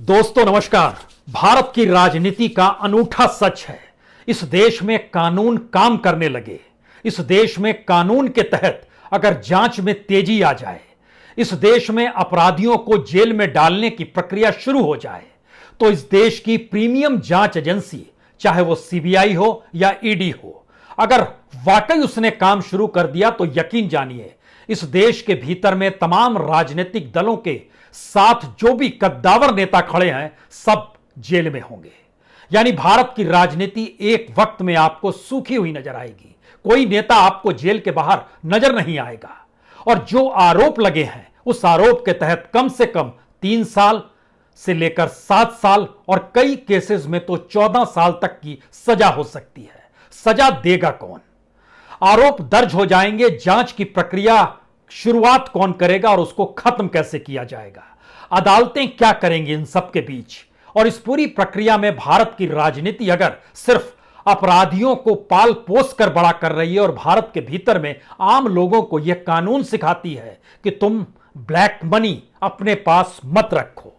दोस्तों नमस्कार। भारत की राजनीति का अनूठा सच है, इस देश में कानून काम करने लगे। इस देश में कानून के तहत अगर जांच में तेजी आ जाए, इस देश में अपराधियों को जेल में डालने की प्रक्रिया शुरू हो जाए, तो इस देश की प्रीमियम जांच एजेंसी, चाहे वो सीबीआई हो या ईडी हो, अगर वाकई उसने काम शुरू कर दिया तो यकीन जानिए इस देश के भीतर में तमाम राजनीतिक दलों के साथ जो भी कद्दावर नेता खड़े हैं सब जेल में होंगे। यानी भारत की राजनीति एक वक्त में आपको सूखी हुई नजर आएगी, कोई नेता आपको जेल के बाहर नजर नहीं आएगा। और जो आरोप लगे हैं उस आरोप के तहत कम से कम 3 साल से लेकर 7 साल और कई केसेस में तो 14 साल तक की सजा हो सकती है। सजा देगा कौन? आरोप दर्ज हो जाएंगे, जांच की प्रक्रिया शुरुआत कौन करेगा और उसको खत्म कैसे किया जाएगा? अदालतें क्या करेंगी इन सब के बीच? और इस पूरी प्रक्रिया में भारत की राजनीति अगर सिर्फ अपराधियों को पाल पोस कर बड़ा कर रही है और भारत के भीतर में आम लोगों को यह कानून सिखाती है कि तुम ब्लैक मनी अपने पास मत रखो,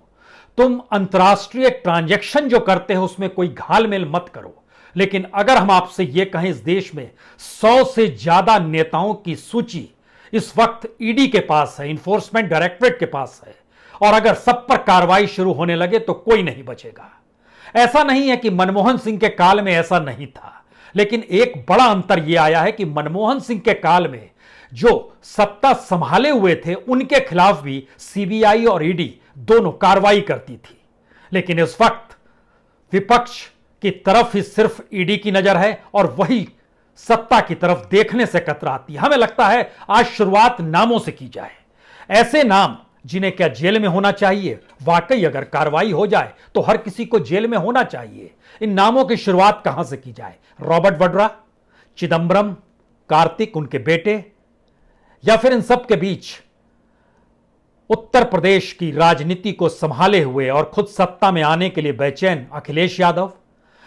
तुम अंतर्राष्ट्रीय ट्रांजैक्शन जो करते हो उसमें कोई घालमेल मत करो। लेकिन अगर हम आपसे यह कहें इस देश में 100 से ज्यादा नेताओं की सूची इस वक्त ईडी के पास है, इन्फोर्समेंट डायरेक्टरेट के पास है, और अगर सब पर कार्रवाई शुरू होने लगे तो कोई नहीं बचेगा। ऐसा नहीं है कि मनमोहन सिंह के काल में ऐसा नहीं था, लेकिन एक बड़ा अंतर यह आया है कि मनमोहन सिंह के काल में जो सत्ता संभाले हुए थे उनके खिलाफ भी सीबीआई और ईडी दोनों कार्रवाई करती थी। लेकिन इस वक्त विपक्ष की तरफ ही सिर्फ ईडी की नजर है और वही सत्ता की तरफ देखने से कतराती है। हमें लगता है आज शुरुआत नामों से की जाए, ऐसे नाम जिन्हें क्या जेल में होना चाहिए। वाकई अगर कार्रवाई हो जाए तो हर किसी को जेल में होना चाहिए। इन नामों की शुरुआत कहां से की जाए? रॉबर्ट वड्रा, चिदंबरम, कार्तिक उनके बेटे, या फिर इन सब के बीच उत्तर प्रदेश की राजनीति को संभाले हुए और खुद सत्ता में आने के लिए बेचैन अखिलेश यादव,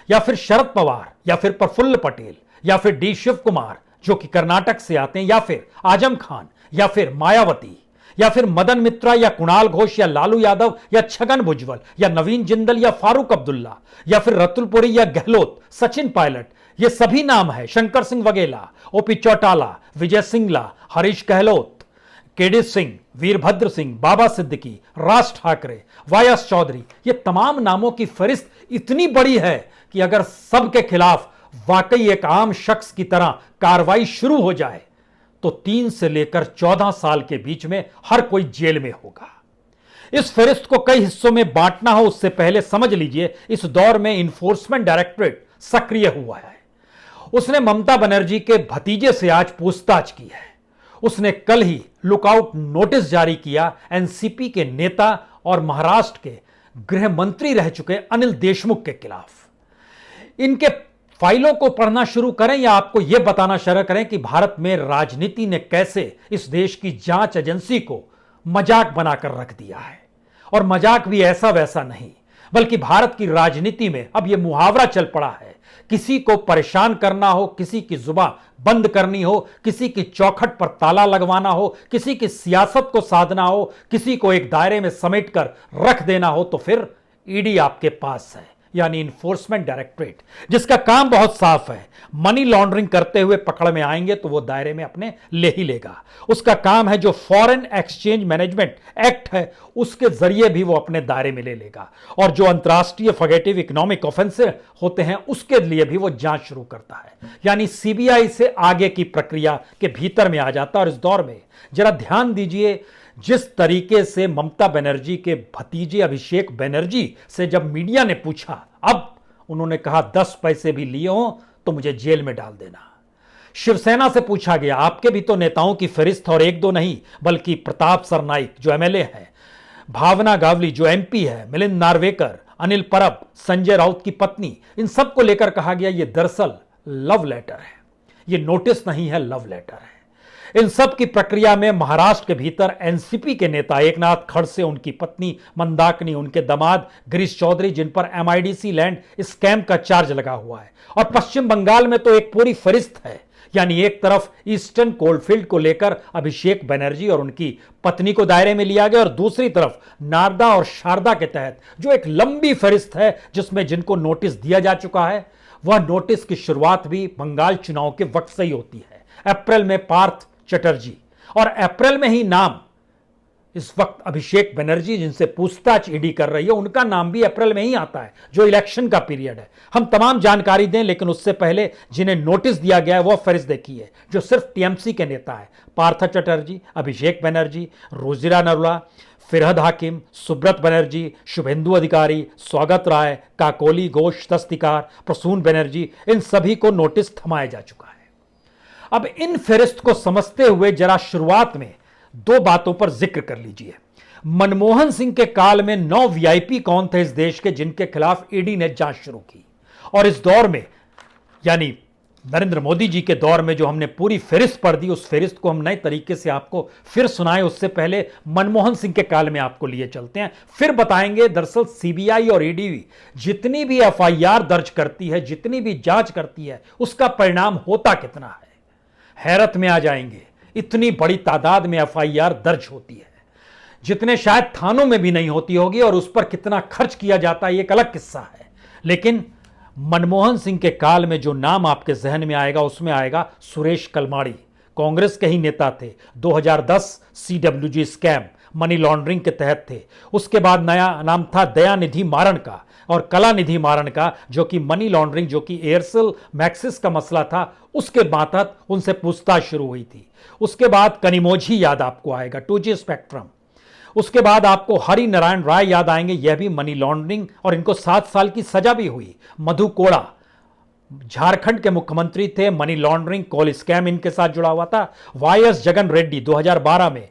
या फिर शरद पवार, या फिर प्रफुल्ल पटेल, या फिर डी शिव कुमार जो कि कर्नाटक से आते हैं, या फिर आजम खान, या फिर मायावती, या फिर मदन मित्रा, या कुणाल घोष, या लालू यादव, या छगन भुजबल, या नवीन जिंदल, या फारूक अब्दुल्ला, या फिर रतुल पुरी, या गहलोत, सचिन पायलट, ये सभी नाम है। शंकर सिंह वघेला, ओपी चौटाला, विजय सिंगला, हरीश गहलोत, केडी सिंह, वीरभद्र सिंह, बाबा सिद्दीकी, राज ठाकरे, वायस चौधरी, ये तमाम नामों की फहरिस्त इतनी बड़ी है कि अगर सबके खिलाफ वाकई एक आम शख्स की तरह कार्रवाई शुरू हो जाए तो 3 से लेकर 14 साल के बीच में हर कोई जेल में होगा। इस फहरिस्त को कई हिस्सों में बांटना हो उससे पहले समझ लीजिए इस दौर में इन्फोर्समेंट डायरेक्टरेट सक्रिय हुआ है। उसने ममता बनर्जी के भतीजे से आज पूछताछ की है। उसने कल ही लुकआउट नोटिस जारी किया एनसीपी के नेता और महाराष्ट्र के गृह मंत्री रह चुके अनिल देशमुख के खिलाफ। इनके फाइलों को पढ़ना शुरू करें या आपको यह बताना शुरू करें कि भारत में राजनीति ने कैसे इस देश की जांच एजेंसी को मजाक बनाकर रख दिया है। और मजाक भी ऐसा वैसा नहीं, बल्कि भारत की राजनीति में अब यह मुहावरा चल पड़ा है, किसी को परेशान करना हो, किसी की जुबान बंद करनी हो, किसी की चौखट पर ताला लगवाना हो, किसी की सियासत को साधना हो, किसी को एक दायरे में समेटकर रख देना हो, तो फिर ईडी आपके पास है, यानी इन्फोर्समेंट डायरेक्टरेट, जिसका काम बहुत साफ है। मनी लॉन्ड्रिंग करते हुए पकड़ में आएंगे तो वो दायरे में अपने ले ही लेगा। उसका काम है जो फॉरेन एक्सचेंज मैनेजमेंट एक्ट है उसके जरिए भी वो अपने दायरे में ले लेगा, और जो अंतर्राष्ट्रीय फगेटिव इकोनॉमिक ऑफेंसिव होते हैं उसके लिए भी वो जांच शुरू करता है, यानी सीबीआई से आगे की प्रक्रिया के भीतर में आ जाता है। और इस दौर में जरा ध्यान दीजिए, जिस तरीके से ममता बनर्जी के भतीजे अभिषेक बनर्जी से जब मीडिया ने पूछा, अब उन्होंने कहा 10 पैसे भी लिए हो तो मुझे जेल में डाल देना। शिवसेना से पूछा गया, आपके भी तो नेताओं की फहरिस्त और एक दो नहीं बल्कि प्रताप सरनाइक जो एमएलए है, भावना गावली जो एमपी है, मिलिंद नार्वेकर, अनिल परब, संजय राउत की पत्नी, इन सबको लेकर कहा गया यह दरअसल लव लेटर है, यह नोटिस नहीं है, लव लेटर है। इन सब की प्रक्रिया में महाराष्ट्र के भीतर एनसीपी के नेता एकनाथ खड़से, उनकी पत्नी मंदाकिनी, उनके दामाद गिरीश चौधरी, जिन पर एमआईडीसी लैंड स्कैम का चार्ज लगा हुआ है, और पश्चिम बंगाल में तो एक पूरी फहरिस्त है, यानी एक तरफ ईस्टर्न कोलफील्ड को लेकर अभिषेक बनर्जी और उनकी पत्नी को दायरे में लिया गया और दूसरी तरफ नारदा और शारदा के तहत जो एक लंबी फहरिस्त है जिसमें जिनको नोटिस दिया जा चुका है, वह नोटिस की शुरुआत भी बंगाल चुनाव के वक्त से ही होती है। अप्रैल में पार्थ चटर्जी और अप्रैल में ही नाम इस वक्त अभिषेक बनर्जी जिनसे पूछताछ ईडी कर रही है, उनका नाम भी अप्रैल में ही आता है जो इलेक्शन का पीरियड है। हम तमाम जानकारी दें, लेकिन उससे पहले जिन्हें नोटिस दिया गया है वह फहरिस्त देखिए जो सिर्फ टीएमसी के नेता है। पार्थ चटर्जी, अभिषेक बनर्जी, रुजिरा नरुला, फिरहद हाकिम, सुब्रत बनर्जी, शुभेंदु अधिकारी, स्वागत राय, काकोली घोष दस्तिकार, प्रसून बनर्जी, इन सभी को नोटिस थमाया जा चुका है। अब इन फहरिस्त को समझते हुए जरा शुरुआत में दो बातों पर जिक्र कर लीजिए। मनमोहन सिंह के काल में 9 वीआईपी कौन थे इस देश के जिनके खिलाफ ईडी ने जांच शुरू की, और इस दौर में यानी नरेंद्र मोदी जी के दौर में जो हमने पूरी फहरिस्त पढ़ दी, उस फहरिस्त को हम नए तरीके से आपको फिर सुनाएं। उससे पहले मनमोहन सिंह के काल में आपको लिए चलते हैं, फिर बताएंगे दरअसल सीबीआई और ईडी जितनी भी एफआईआर दर्ज करती है, जितनी भी जांच करती है, उसका परिणाम होता कितना है। हैरत में आ जाएंगे, इतनी बड़ी तादाद में एफआईआर दर्ज होती है जितने शायद थानों में भी नहीं होती होगी, और उस पर कितना खर्च किया जाता है ये एक अलग किस्सा है। लेकिन मनमोहन सिंह के काल में जो नाम आपके जहन में आएगा उसमें आएगा सुरेश कलमाड़ी, कांग्रेस के ही नेता थे। 2010 सीडब्ल्यूजी स्कैम मनी लॉन्ड्रिंग के तहत थे। उसके बाद नया नाम था दयानिधि मारन का और कलानिधि मारन का, जो कि मनी लॉन्ड्रिंग, जो कि एयरसेल मैक्सिस का मसला था, उसके मातहत उनसे पूछताछ शुरू हुई थी। उसके बाद कनिमोझी याद आपको आएगा, 2G स्पेक्ट्रम। उसके बाद आपको हरि नारायण राय याद आएंगे, यह भी मनी लॉन्ड्रिंग, और इनको 7 साल की सजा भी हुई। मधु कोड़ा झारखंड के मुख्यमंत्री थे, मनी लॉन्ड्रिंग कोल स्कैम इनके साथ जुड़ा हुआ था। वाईएस जगन रेड्डी 2012 में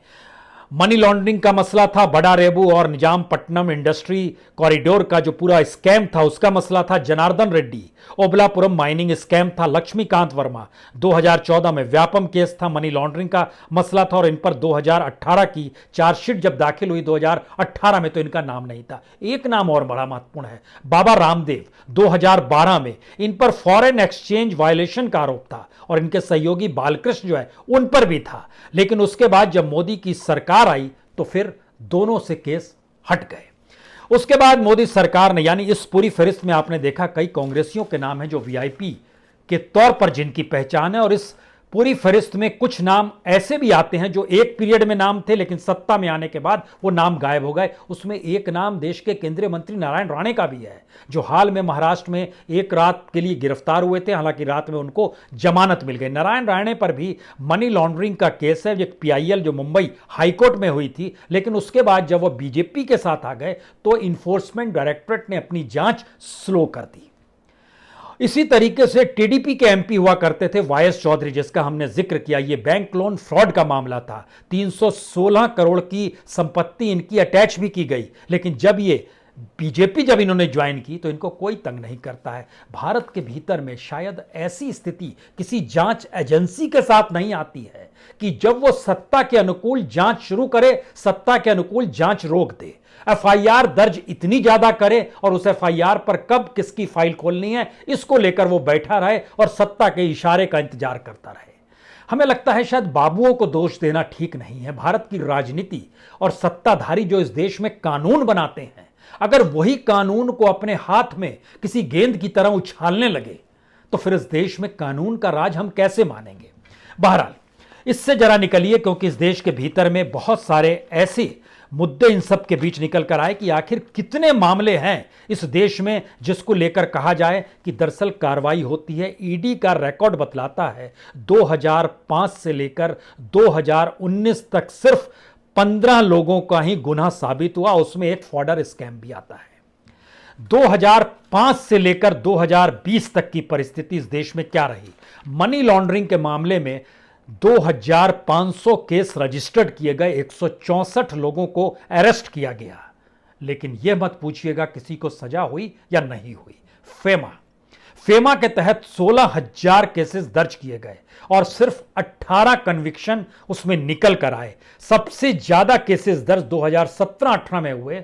मनी लॉन्ड्रिंग का मसला था। बड़ा रेबू और निजामपट्टनम इंडस्ट्री कॉरिडोर का जो पूरा स्कैम था उसका मसला था। जनार्दन रेड्डी, ओबलापुरम माइनिंग स्कैम था। लक्ष्मीकांत वर्मा 2014 में व्यापम केस था, मनी लॉन्ड्रिंग का मसला था, और इन पर 2018 की चार्जशीट जब दाखिल हुई 2018 में, तो इनका नाम नहीं था। एक नाम और बड़ा महत्वपूर्ण है, बाबा रामदेव 2012 में इन पर फॉरेन एक्सचेंज वायलेशन का आरोप था, और इनके सहयोगी बालकृष्ण जो है उन पर भी था। लेकिन उसके बाद जब मोदी की सरकार आई तो फिर दोनों से केस हट गए। उसके बाद मोदी सरकार ने, यानी इस पूरी फहरिस्त में आपने देखा कई कांग्रेसियों के नाम हैं जो वीआईपी के तौर पर जिनकी पहचान है, और इस पूरी फहरिस्त में कुछ नाम ऐसे भी आते हैं जो एक पीरियड में नाम थे लेकिन सत्ता में आने के बाद वो नाम गायब हो गए। उसमें एक नाम देश के केंद्रीय मंत्री नारायण राणे का भी है, जो हाल में महाराष्ट्र में एक रात के लिए गिरफ्तार हुए थे। हालांकि रात में उनको जमानत मिल गई। नारायण राणे पर भी मनी लॉन्ड्रिंग का केस है, एक पीआईएल जो मुंबई हाईकोर्ट में हुई थी, लेकिन उसके बाद जब वह बीजेपी के साथ आ गए तो इन्फोर्समेंट डायरेक्टरेट ने अपनी जांच स्लो कर दी। इसी तरीके से टीडीपी के एमपी हुआ करते थे वाईएस चौधरी, जिसका हमने जिक्र किया। ये बैंक लोन फ्रॉड का मामला था। 316 करोड़ की संपत्ति इनकी अटैच भी की गई, लेकिन जब ये बीजेपी जब इन्होंने ज्वाइन की तो इनको कोई तंग नहीं करता है। भारत के भीतर में शायद ऐसी स्थिति किसी जांच एजेंसी के साथ नहीं आती है कि जब वो सत्ता के अनुकूल जांच शुरू करे, सत्ता के अनुकूल जांच रोक दे। एफआईआर दर्ज इतनी ज्यादा करे और उस एफआईआर पर कब किसकी फाइल खोलनी है इसको लेकर वो बैठा रहे और सत्ता के इशारे का इंतजार करता रहे। हमें लगता है शायद बाबुओं को दोष देना ठीक नहीं है। भारत की राजनीति और सत्ताधारी जो इस देश में कानून बनाते हैं, अगर वही कानून को अपने हाथ में किसी गेंद की तरह उछालने लगे तो फिर इस देश में कानून का राज हम कैसे मानेंगे। बहरहाल इससे जरा निकलिए, क्योंकि इस देश के भीतर में बहुत सारे ऐसे मुद्दे इन सब के बीच निकल कर आए कि आखिर कितने मामले हैं इस देश में जिसको लेकर कहा जाए कि दरअसल कार्रवाई होती है। ईडी का रिकॉर्ड बतलाता है 2005 से लेकर 2019 तक सिर्फ 15 लोगों का ही गुनाह साबित हुआ, उसमें एक फॉर्डर स्कैम भी आता है। 2005 से लेकर 2020 तक की परिस्थिति इस देश में क्या रही। मनी लॉन्ड्रिंग के मामले में 2500 केस रजिस्टर्ड किए गए, 164 लोगों को अरेस्ट किया गया, लेकिन यह मत पूछिएगा किसी को सजा हुई या नहीं हुई। फेमा के तहत 16,000 केसेस दर्ज किए गए और सिर्फ 18 कन्विक्शन उसमें निकल कर आए। सबसे ज्यादा केसेस दर्ज 2017-18 में हुए,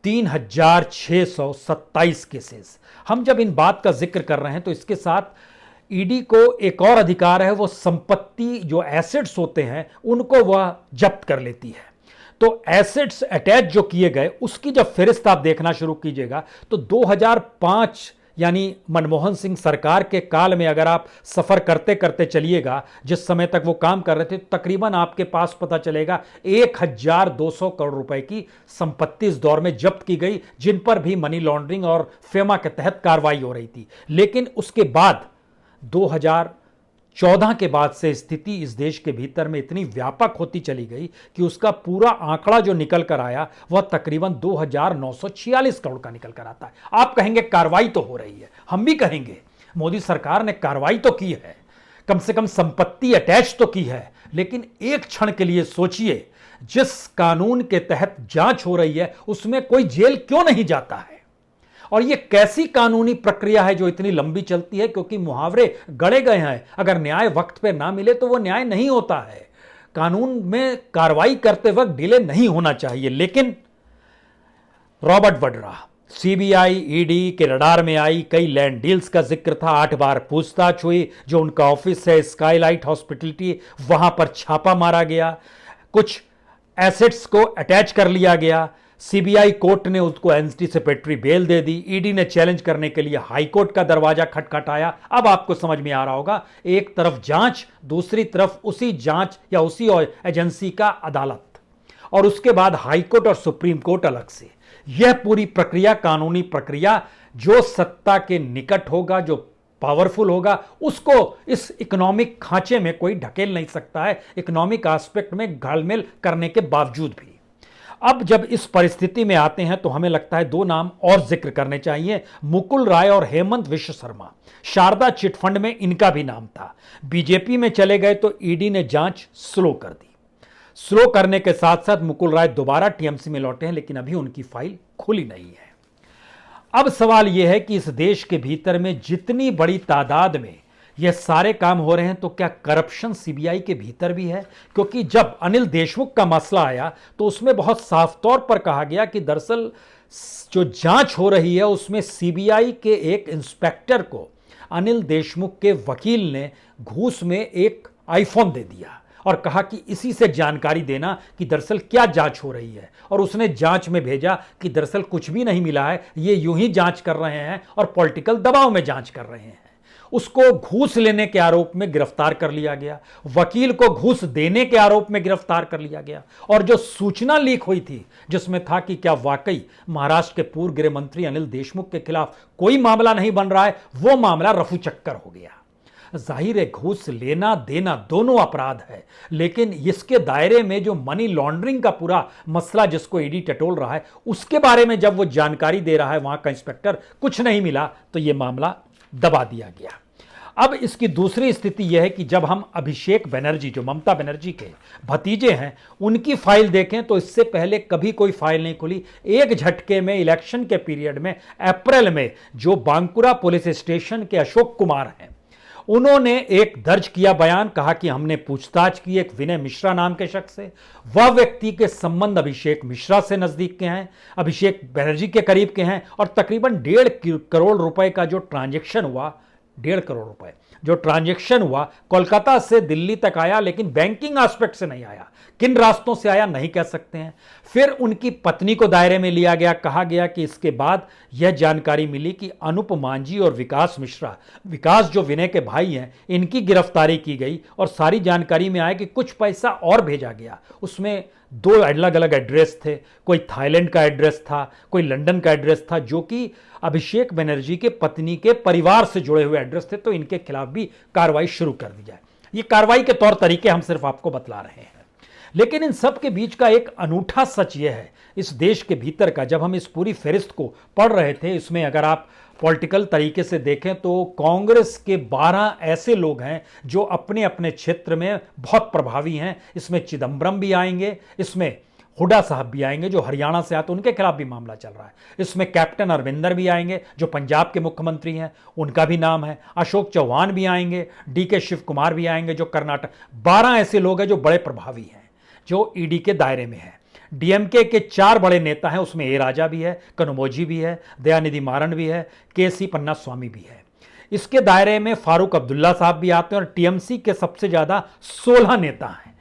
3627 केसेस। हम जब इन बात का जिक्र कर रहे हैं तो इसके साथ ईडी को एक और अधिकार है, वो संपत्ति जो एसेट्स होते हैं उनको वह जब्त कर लेती है। तो एसेट्स अटैच जो किए गए उसकी जब फहरिस्त आप देखना शुरू कीजिएगा तो 2005 यानी मनमोहन सिंह सरकार के काल में अगर आप सफर करते करते चलिएगा, जिस समय तक वो काम कर रहे थे, तकरीबन आपके पास पता चलेगा 1200 करोड़ रुपए की संपत्ति इस दौर में जब्त की गई, जिन पर भी मनी लॉन्ड्रिंग और फेमा के तहत कार्रवाई हो रही थी। लेकिन उसके बाद 2014 के बाद से स्थिति इस देश के भीतर में इतनी व्यापक होती चली गई कि उसका पूरा आंकड़ा जो निकल कर आया वह तकरीबन 2946 करोड़ का निकल कर आता है। आप कहेंगे कार्रवाई तो हो रही है, हम भी कहेंगे मोदी सरकार ने कार्रवाई तो की है, कम से कम संपत्ति अटैच तो की है, लेकिन एक क्षण के लिए सोचिए, जिस कानून के तहत जांच हो रही है उसमें कोई जेल क्यों नहीं जाता है? और यह कैसी कानूनी प्रक्रिया है जो इतनी लंबी चलती है? क्योंकि मुहावरे गढ़े गए हैं, अगर न्याय वक्त पे ना मिले तो वो न्याय नहीं होता है। कानून में कार्रवाई करते वक्त डिले नहीं होना चाहिए। लेकिन रॉबर्ट वड्रा सीबीआई ईडी के रडार में आई, कई लैंड डील्स का जिक्र था, 8 बार पूछताछ हुई, जो उनका ऑफिस है स्काईलाइट हॉस्पिटैलिटी वहां पर छापा मारा गया, कुछ एसेट्स को अटैच कर लिया गया, सीबीआई कोर्ट ने उसको एंटीसिपेटरी बेल दे दी, ईडी ने चैलेंज करने के लिए हाई कोर्ट का दरवाजा खटखटाया। अब आपको समझ में आ रहा होगा, एक तरफ जांच, दूसरी तरफ उसी जांच या उसी एजेंसी का अदालत, और उसके बाद हाई कोर्ट और सुप्रीम कोर्ट अलग से। यह पूरी प्रक्रिया, कानूनी प्रक्रिया, जो सत्ता के निकट होगा, जो पावरफुल होगा, उसको इस इकोनॉमिक खांचे में कोई ढकेल नहीं सकता है, इकोनॉमिक एस्पेक्ट में घालमेल करने के बावजूद भी। अब जब इस परिस्थिति में आते हैं तो हमें लगता है 2 नाम और जिक्र करने चाहिए, मुकुल राय और हेमंत विश्व शर्मा। शारदा चिटफंड में इनका भी नाम था, बीजेपी में चले गए तो ईडी ने जांच स्लो कर दी। स्लो करने के साथ साथ मुकुल राय दोबारा टीएमसी में लौटे हैं, लेकिन अभी उनकी फाइल खुली नहीं है। अब सवाल यह है कि इस देश के भीतर में जितनी बड़ी तादाद में ये सारे काम हो रहे हैं, तो क्या करप्शन सीबीआई के भीतर भी है? क्योंकि जब अनिल देशमुख का मसला आया तो उसमें बहुत साफ तौर पर कहा गया कि दरअसल जो जांच हो रही है उसमें सीबीआई के एक इंस्पेक्टर को अनिल देशमुख के वकील ने घूस में एक आईफोन दे दिया और कहा कि इसी से जानकारी देना कि दरअसल क्या जांच हो रही है, और उसने जांच में भेजा कि दरअसल कुछ भी नहीं मिला है, ये यूं ही जांच कर रहे हैं और पॉलिटिकल दबाव में जांच कर रहे हैं। उसको घूस लेने के आरोप में गिरफ्तार कर लिया गया, वकील को घूस देने के आरोप में गिरफ्तार कर लिया गया, और जो सूचना लीक हुई थी जिसमें था कि क्या वाकई महाराष्ट्र के पूर्व गृह मंत्री अनिल देशमुख के खिलाफ कोई मामला नहीं बन रहा है, वो मामला रफू चक्कर हो गया। जाहिर है घूस लेना देना दोनों अपराध है, लेकिन इसके दायरे में जो मनी लॉन्ड्रिंग का पूरा मसला जिसको ईडी टटोल रहा है, उसके बारे में जब वो जानकारी दे रहा है वहां का इंस्पेक्टर, कुछ नहीं मिला तो ये मामला दबा दिया गया। अब इसकी दूसरी स्थिति यह है कि जब हम अभिषेक बनर्जी, जो ममता बनर्जी के भतीजे हैं, उनकी फाइल देखें तो इससे पहले कभी कोई फाइल नहीं खुली। एक झटके में इलेक्शन के पीरियड में अप्रैल में जो बांकुरा पुलिस स्टेशन के अशोक कुमार हैं, उन्होंने एक दर्ज किया बयान, कहा कि हमने पूछताछ की एक विनय मिश्रा नाम के शख्स से, वह व्यक्ति के संबंध अभिषेक मिश्रा से नजदीक के हैं, अभिषेक बनर्जी के करीब के हैं, और तकरीबन 1.5 करोड़ रुपए का जो ट्रांजैक्शन हुआ, 1.5 करोड़ रुपए जो ट्रांजैक्शन हुआ कोलकाता से दिल्ली तक आया, लेकिन बैंकिंग एस्पेक्ट से नहीं आया। किन रास्तों से आया नहीं कह सकते हैं। फिर उनकी पत्नी को दायरे में लिया गया, कहा गया कि इसके बाद यह जानकारी मिली कि अनुप मांझी और विकास मिश्रा, विकास जो विनय के भाई हैं, इनकी गिरफ्तारी की गई, और सारी जानकारी में आया कि कुछ पैसा और भेजा गया। उसमें 2 अलग अलग एड्रेस थे, कोई थाईलैंड का एड्रेस था, कोई लंदन का एड्रेस था, जो कि अभिषेक बनर्जी के पत्नी के परिवार से जुड़े हुए एड्रेस थे। तो इनके खिलाफ भी कार्रवाई शुरू कर दी जाए। ये कार्रवाई के तौर तरीके हम सिर्फ आपको बतला रहे हैं। लेकिन इन सब के बीच का एक अनूठा सच यह है, इस देश के भीतर का, जब हम इस पूरी फहरिस्त को पढ़ रहे थे, इसमें अगर आप पॉलिटिकल तरीके से देखें तो कांग्रेस के 12 ऐसे लोग हैं जो अपने अपने क्षेत्र में बहुत प्रभावी हैं। इसमें चिदम्बरम भी आएंगे, इसमें हुड्डा साहब भी आएंगे जो हरियाणा से आते, उनके खिलाफ भी मामला चल रहा है। इसमें कैप्टन अरविंदर भी आएंगे जो पंजाब के मुख्यमंत्री हैं, उनका भी नाम है। अशोक चौहान भी आएंगे, डीके शिव कुमार भी आएंगे जो कर्नाटक। 12 ऐसे लोग हैं जो बड़े प्रभावी हैं, जो ईडी के दायरे में है। डीएमके के 4 बड़े नेता हैं, उसमें ए राजा भी है, कनुमोजी भी है, दयानिधि मारन भी है, के सी पन्ना स्वामी भी है। इसके दायरे में फारूक अब्दुल्ला साहब भी आते हैं और टीएमसी के सबसे ज्यादा 16 नेता हैं।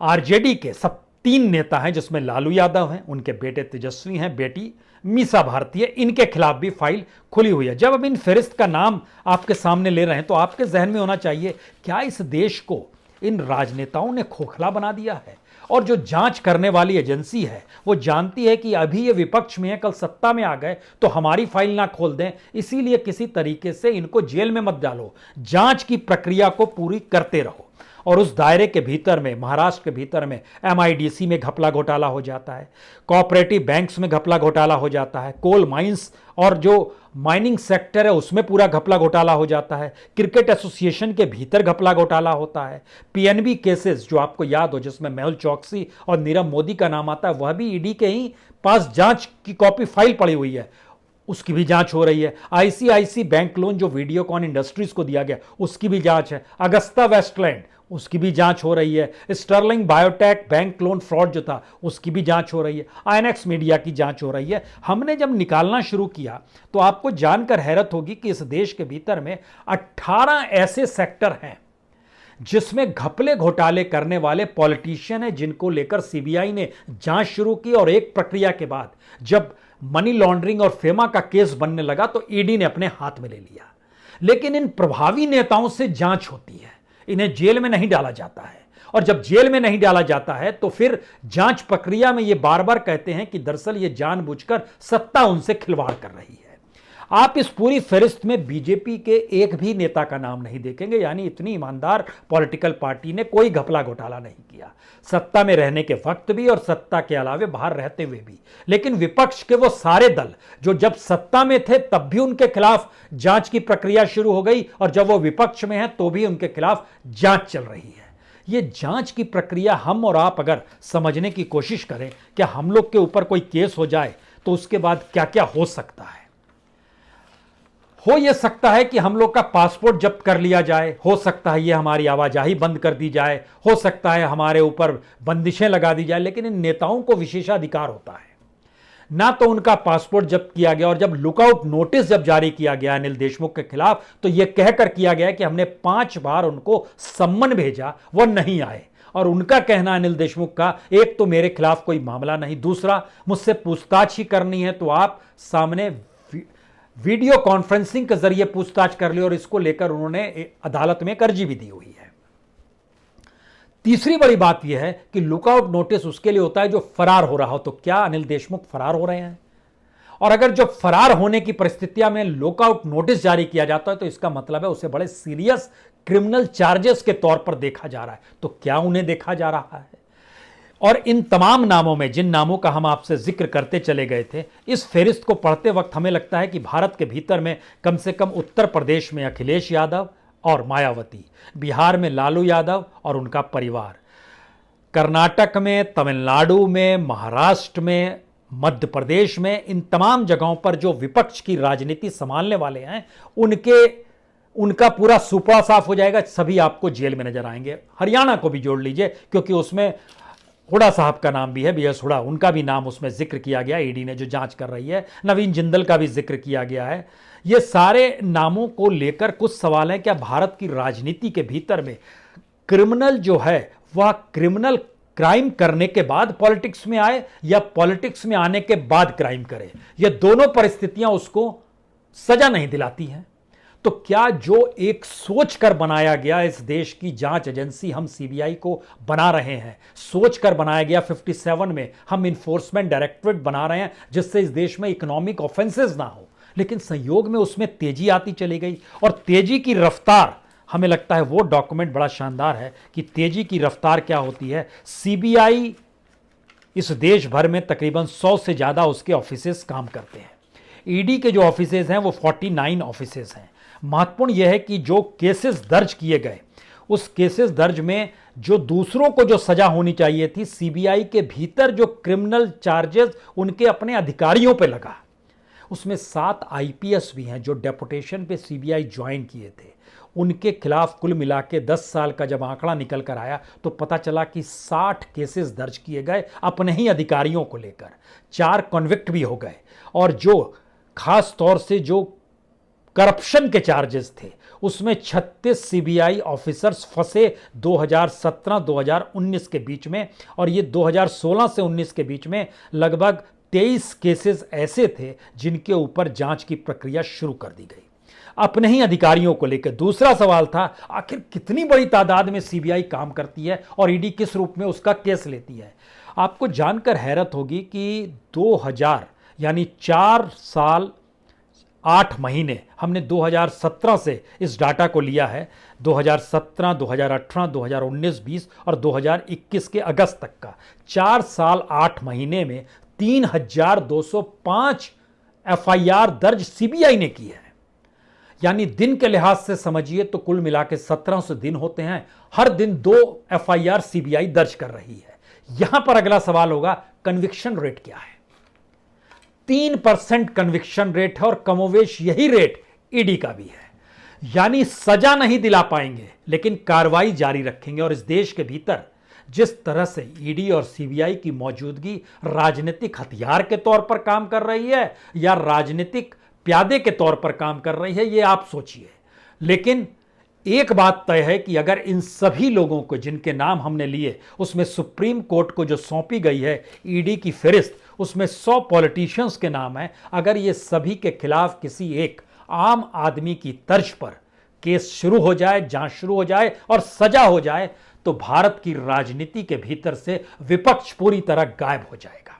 आरजेडी के सब 3 नेता हैं, जिसमें लालू यादव हैं, उनके बेटे तेजस्वी हैं, बेटी मीसा भारती है। इनके खिलाफ भी फाइल खुली हुई है। जब अब इन फहरिस्त का नाम आपके सामने ले रहे हैं तो आपके जहन में होना चाहिए, क्या इस देश को इन राजनेताओं ने खोखला बना दिया है? और जो जांच करने वाली एजेंसी है वो जानती है कि अभी ये विपक्ष में है, कल सत्ता में आ गए तो हमारी फाइल ना खोल दें, इसीलिए किसी तरीके से इनको जेल में मत डालो, जांच की प्रक्रिया को पूरी करते रहो। और उस दायरे के भीतर में, महाराष्ट्र के भीतर में एमआईडीसी में घपला घोटाला हो जाता है, कोऑपरेटिव बैंक्स में घपला घोटाला हो जाता है, कोल माइंस और जो माइनिंग सेक्टर है उसमें पूरा घपला घोटाला हो जाता है, क्रिकेट एसोसिएशन के भीतर घपला घोटाला होता है, पीएनबी केसेस जो आपको याद हो जिसमें मेहुल चौकसी और नीरव मोदी का नाम आता है, वह भी ईडी के ही पास जांच की कॉपी फाइल पड़ी हुई है, उसकी भी जांच हो रही है। आईसीआईसी बैंक लोन जो वीडियोकॉन इंडस्ट्रीज को दिया गया उसकी भी जांच है। अगस्ता वेस्टलैंड उसकी भी जांच हो रही है। Sterling Biotech bank loan fraud जो था उसकी भी जांच हो रही है। आईएनएक्स मीडिया की जांच हो रही है। हमने जब निकालना शुरू किया तो आपको जानकर हैरत होगी कि इस देश के भीतर में 18 ऐसे सेक्टर हैं जिसमें घपले घोटाले करने वाले पॉलिटिशियन हैं, जिनको लेकर सीबीआई ने जांच शुरू की और एक प्रक्रिया के बाद जब मनी लॉन्ड्रिंग और फेमा का केस बनने लगा तो ईडी ने अपने हाथ में ले लिया। लेकिन इन प्रभावी नेताओं से जांच होती है, इन्हें जेल में नहीं डाला जाता है। और जब जेल में नहीं डाला जाता है तो फिर जांच प्रक्रिया में ये बार बार कहते हैं कि दरअसल ये जानबूझकर सत्ता उनसे खिलवाड़ कर रही है। आप इस पूरी फहरिस्त में बीजेपी के एक भी नेता का नाम नहीं देखेंगे, यानी इतनी ईमानदार पॉलिटिकल पार्टी ने कोई घपला घोटाला नहीं किया, सत्ता में रहने के वक्त भी और सत्ता के अलावे बाहर रहते हुए भी। लेकिन विपक्ष के वो सारे दल जो जब सत्ता में थे तब भी उनके खिलाफ जांच की प्रक्रिया शुरू हो गई और जब वो विपक्ष में है तो भी उनके खिलाफ जांच चल रही है। ये जांच की प्रक्रिया हम और आप अगर समझने की कोशिश करें कि हम लोग के ऊपर कोई केस हो जाए तो उसके बाद क्या क्या हो सकता है। हो यह सकता है कि हम लोग का पासपोर्ट जब्त कर लिया जाए, हो सकता है ये हमारी आवाजाही बंद कर दी जाए, हो सकता है हमारे ऊपर बंदिशें लगा दी जाए। लेकिन इन नेताओं को विशेषाधिकार होता है। ना तो उनका पासपोर्ट जब्त किया गया और जब लुकआउट नोटिस जब जारी किया गया अनिल देशमुख के खिलाफ तो यह कहकर किया गया कि हमने 5 बार उनको सम्मन भेजा, वह नहीं आए। और उनका कहना अनिल देशमुख का, एक तो मेरे खिलाफ कोई मामला नहीं, दूसरा मुझसे पूछताछ ही करनी है तो आप सामने वीडियो कॉन्फ्रेंसिंग के जरिए पूछताछ कर ली और इसको लेकर उन्होंने अदालत में एक अर्जी भी दी हुई है। तीसरी बड़ी बात यह है कि लुकआउट नोटिस उसके लिए होता है जो फरार हो रहा हो। तो क्या अनिल देशमुख फरार हो रहे हैं? और अगर जो फरार होने की परिस्थितियां में लुकआउट नोटिस जारी किया जाता है तो इसका मतलब है उसे बड़े सीरियस क्रिमिनल चार्जेस के तौर पर देखा जा रहा है। तो क्या उन्हें देखा जा रहा है? और इन तमाम नामों में, जिन नामों का हम आपसे जिक्र करते चले गए थे, इस फहरिस्त को पढ़ते वक्त हमें लगता है कि भारत के भीतर में कम से कम उत्तर प्रदेश में अखिलेश यादव और मायावती, बिहार में लालू यादव और उनका परिवार, कर्नाटक में, तमिलनाडु में, महाराष्ट्र में, मध्य प्रदेश में, इन तमाम जगहों पर जो विपक्ष की राजनीति संभालने वाले हैं उनका पूरा सुपड़ा साफ हो जाएगा। सभी आपको जेल में नजर आएंगे। हरियाणा को भी जोड़ लीजिए क्योंकि उसमें हुडा साहब का नाम भी है, बीएस हुडा, उनका भी नाम उसमें जिक्र किया गया। ईडी ने जो जांच कर रही है, नवीन जिंदल का भी जिक्र किया गया है। ये सारे नामों को लेकर कुछ सवाल हैं, क्या भारत की राजनीति के भीतर में क्रिमिनल जो है वह क्रिमिनल क्राइम करने के बाद पॉलिटिक्स में आए या पॉलिटिक्स में आने के बाद क्राइम करे? ये दोनों परिस्थितियां उसको सजा नहीं दिलाती हैं। तो क्या जो एक सोच कर बनाया गया इस देश की जांच एजेंसी हम सीबीआई को बना रहे हैं, सोच कर बनाया गया 57 में हम इन्फोर्समेंट डायरेक्टरेट बना रहे हैं जिससे इस देश में इकोनॉमिक ऑफेंसेस ना हो, लेकिन संयोग में उसमें तेजी आती चली गई। और तेजी की रफ्तार, हमें लगता है वो डॉक्यूमेंट बड़ा शानदार है कि तेजी की रफ्तार क्या होती है। सीबीआई इस देश भर में तकरीबन 100 से ज्यादा उसके ऑफिसेस काम करते हैं। ईडी के जो ऑफिसेस हैं वो 49 ऑफिसेस हैं। महत्वपूर्ण यह है कि जो केसेस दर्ज किए गए उस केसेस दर्ज में जो दूसरों को जो सजा होनी चाहिए थी, सीबीआई के भीतर जो क्रिमिनल चार्जेस उनके अपने अधिकारियों पे लगा, उसमें 7 आईपीएस भी हैं जो डेपुटेशन पे सीबीआई ज्वाइन किए थे। उनके खिलाफ कुल मिला के 10 साल का जब आंकड़ा निकल कर आया तो पता चला कि 60 केसेस दर्ज किए गए अपने ही अधिकारियों को लेकर, 4 कन्विक्ट भी हो गए। और जो खास तौर से जो करप्शन के चार्जेस थे, उसमें 36 सीबीआई ऑफिसर्स फंसे 2017-2019 के बीच में, और ये 2016 से 19 के बीच में लगभग 23 केसेस ऐसे थे जिनके ऊपर जांच की प्रक्रिया शुरू कर दी गई अपने ही अधिकारियों को लेकर। दूसरा सवाल था, आखिर कितनी बड़ी तादाद में सीबीआई काम करती है और ईडी किस रूप में उसका केस लेती है। आपको जानकर हैरत होगी कि 2000 यानी 4 साल 8 महीने, हमने 2017 से इस डाटा को लिया है, 2017, 2018, 2019, 20 और 2021 के अगस्त तक का 4 साल 8 महीने में 3205 एफआईआर दर्ज सीबीआई ने की है। यानी दिन के लिहाज से समझिए तो कुल मिला के 1700 दिन होते हैं, हर दिन 2 एफआईआर सीबीआई दर्ज कर रही है। यहां पर अगला सवाल होगा, कन्विक्शन रेट क्या है? 3% कन्विक्शन रेट है और कमोवेश यही रेट ईडी का भी है। यानी सजा नहीं दिला पाएंगे लेकिन कार्रवाई जारी रखेंगे। और इस देश के भीतर जिस तरह से ईडी और सीबीआई की मौजूदगी राजनीतिक हथियार के तौर पर काम कर रही है या राजनीतिक प्यादे के तौर पर काम कर रही है, यह आप सोचिए। लेकिन एक बात तय है कि अगर इन सभी लोगों को जिनके नाम हमने लिए, उसमें सुप्रीम कोर्ट को जो सौंपी गई है ईडी की फहरिस्त, उसमें 100 पॉलिटिशियंस के नाम है, अगर ये सभी के खिलाफ किसी एक आम आदमी की तर्ज पर केस शुरू हो जाए, जांच शुरू हो जाए और सजा हो जाए, तो भारत की राजनीति के भीतर से विपक्ष पूरी तरह गायब हो जाएगा।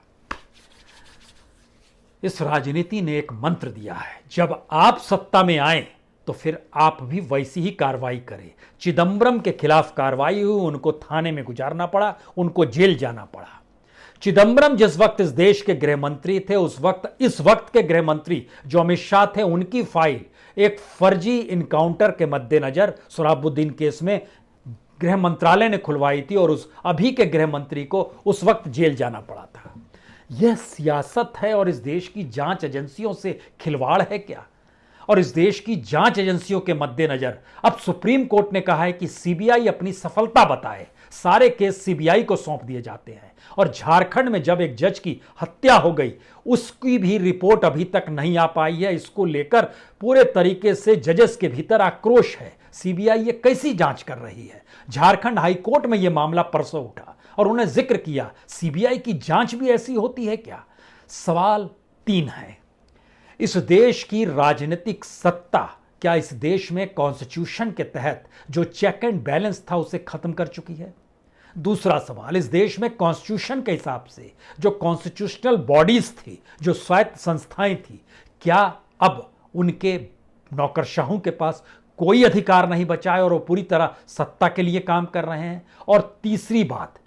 इस राजनीति ने एक मंत्र दिया है, जब आप सत्ता में आए तो फिर आप भी वैसी ही कार्रवाई करें। चिदंबरम के खिलाफ कार्रवाई हुई, उनको थाने में गुजारना पड़ा, उनको जेल जाना पड़ा। चिदंबरम जिस वक्त इस देश के गृह मंत्री थे, उस वक्त इस वक्त के गृह मंत्री जो अमित शाह थे, उनकी फाइल एक फर्जी इनकाउंटर के मद्देनजर सोहराबुद्दीन केस में गृह मंत्रालय ने खुलवाई थी और उस अभी के गृह मंत्री को उस वक्त जेल जाना पड़ा था। यह सियासत है और इस देश की जांच एजेंसियों से खिलवाड़ है क्या? और इस देश की जांच एजेंसियों के मद्देनजर अब सुप्रीम कोर्ट ने कहा है कि सीबीआई अपनी सफलता बताए, सारे केस सीबीआई को सौंप दिए जाते हैं। और झारखंड में जब एक जज की हत्या हो गई, उसकी भी रिपोर्ट अभी तक नहीं आ पाई है। इसको लेकर पूरे तरीके से जजेस के भीतर आक्रोश है। सीबीआई ये कैसी जांच कर रही है? झारखंड हाईकोर्ट में यह मामला परसों उठा और उन्हें जिक्र किया, सीबीआई की जांच भी ऐसी होती है क्या? सवाल 3 है, इस देश की राजनीतिक सत्ता क्या इस देश में कॉन्स्टिट्यूशन के तहत जो चेक एंड बैलेंस था उसे खत्म कर चुकी है? दूसरा सवाल, इस देश में कॉन्स्टिट्यूशन के हिसाब से जो कॉन्स्टिट्यूशनल बॉडीज थी, जो स्वायत्त संस्थाएं थी, क्या अब उनके नौकरशाहों के पास कोई अधिकार नहीं बचा है और वो पूरी तरह सत्ता के लिए काम कर रहे हैं? और तीसरी बात,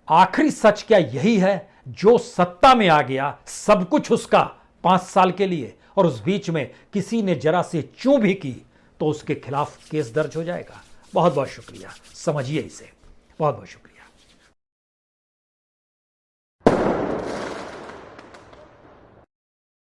आखिरी सच क्या यही है, जो सत्ता में आ गया सब कुछ उसका 5 साल के लिए, और उस बीच में किसी ने जरा से चूं भी की तो उसके खिलाफ केस दर्ज हो जाएगा? बहुत बहुत शुक्रिया, समझिए इसे। बहुत बहुत शुक्रिया।